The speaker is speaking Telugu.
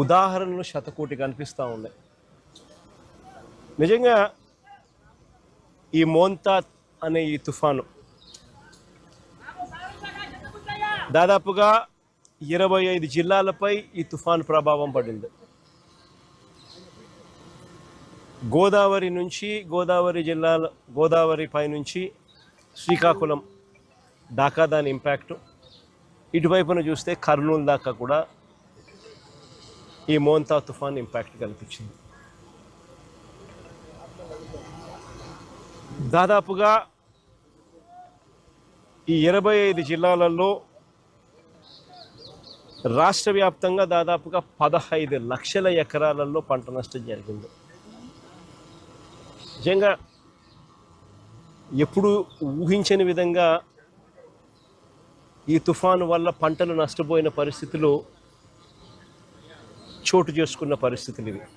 ఉదాహరణలు శతకోటి కనిపిస్తూ ఉన్నాయి. నిజంగా ఈ మోంతా అనే ఈ తుఫాను దాదాపుగా 25 జిల్లాలపై ఈ తుఫాను ప్రభావం పడింది. గోదావరి నుంచి గోదావరి పై నుంచి శ్రీకాకుళం దాకా దాని ఇంపాక్టు, ఇటువైపున చూస్తే కర్నూలు దాకా కూడా ఈ మోంతా తుఫాన్ ఇంపాక్ట్ కనిపించింది. దాదాపుగా ఈ 25 జిల్లాలలో రాష్ట్ర వ్యాప్తంగా దాదాపుగా 15 లక్షల ఎకరాలలో పంట నష్టం జరిగింది. నిజంగా ఎప్పుడు ఊహించని విధంగా ఈ తుఫాను వల్ల పంటలు నష్టపోయిన పరిస్థితులు చోటు చేసుకున్న పరిస్థితులు ఇవి.